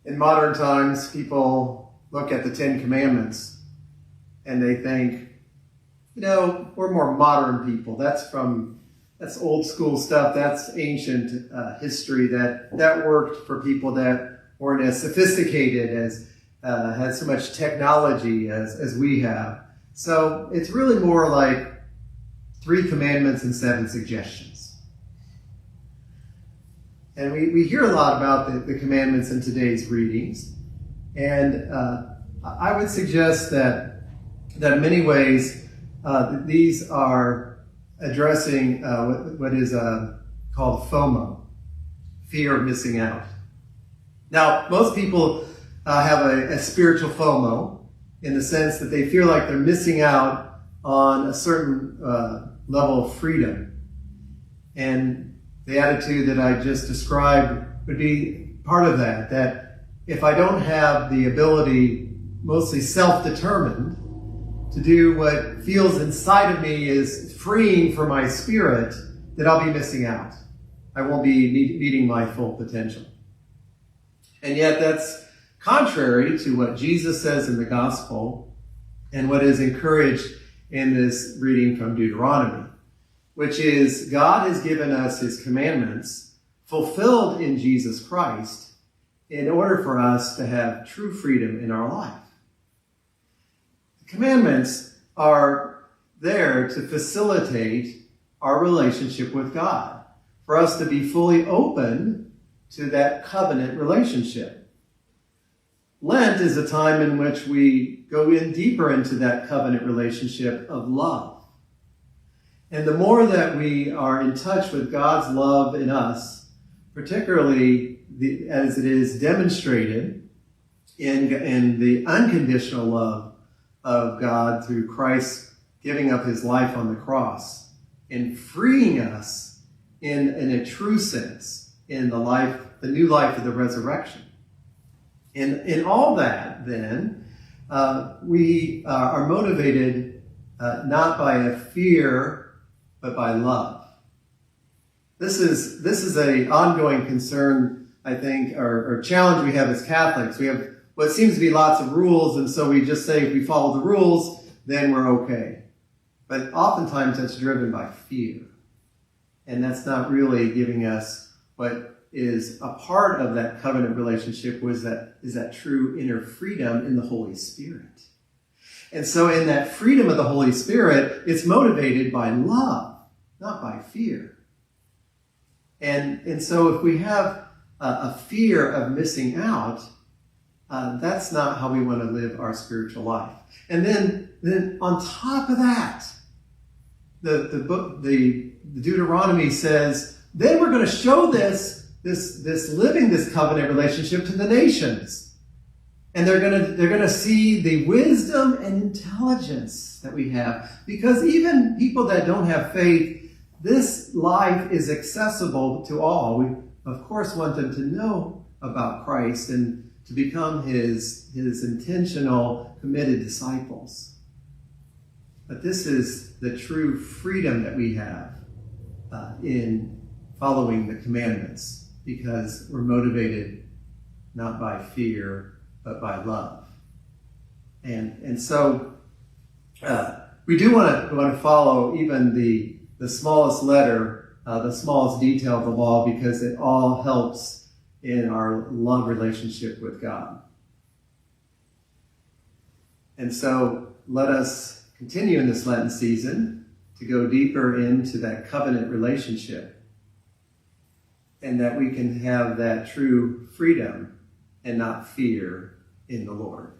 In modern times, people look at the Ten Commandments and they think, we're more modern people. That's old school stuff. That's ancient history that worked for people that weren't as sophisticated, as had so much technology as we have. So it's really more like 3 commandments and 7 suggestions. And we hear a lot about the commandments in today's readings. And I would suggest that in many ways, these are addressing what is called FOMO, fear of missing out. Now, most people have a spiritual FOMO in the sense that they feel like they're missing out on a certain level of freedom. And the attitude that I just described would be part of that if I don't have the ability, mostly self-determined, to do what feels inside of me is freeing for my spirit, that I'll be missing out. I won't be meeting my full potential. And yet that's contrary to what Jesus says in the gospel and what is encouraged in this reading from Deuteronomy, which is God has given us his commandments fulfilled in Jesus Christ in order for us to have true freedom in our life. The commandments are there to facilitate our relationship with God, for us to be fully open to that covenant relationship. Lent is a time in which we go in deeper into that covenant relationship of love. And the more that we are in touch with God's love in us, particularly as it is demonstrated in the unconditional love of God through Christ giving up his life on the cross and freeing us in a true sense in the new life of the resurrection. In all that, then, we are motivated not by a fear, but by love. This is an ongoing concern, I think, or challenge we have as Catholics. We have what seems to be lots of rules, and so we just say if we follow the rules, then we're okay. But oftentimes that's driven by fear. And that's not really giving us what is a part of that covenant relationship is that true inner freedom in the Holy Spirit. And so in that freedom of the Holy Spirit, it's motivated by love, not by fear. And so if we have a fear of missing out, that's not how we want to live our spiritual life. And then on top of that, the Deuteronomy says, then we're going to show this living this covenant relationship to the nations. And they're going to see the wisdom and intelligence that we have. Because even people that don't have faith, this life is accessible to all. We, of course, want them to know about Christ and to become his intentional, committed disciples. But this is the true freedom that we have in following the commandments, because we're motivated not by fear, but by love. And so we do want to follow even the smallest letter, the smallest detail of the law, because it all helps in our love relationship with God. And so let us continue in this Lenten season to go deeper into that covenant relationship, and that we can have that true freedom and not fear in the Lord.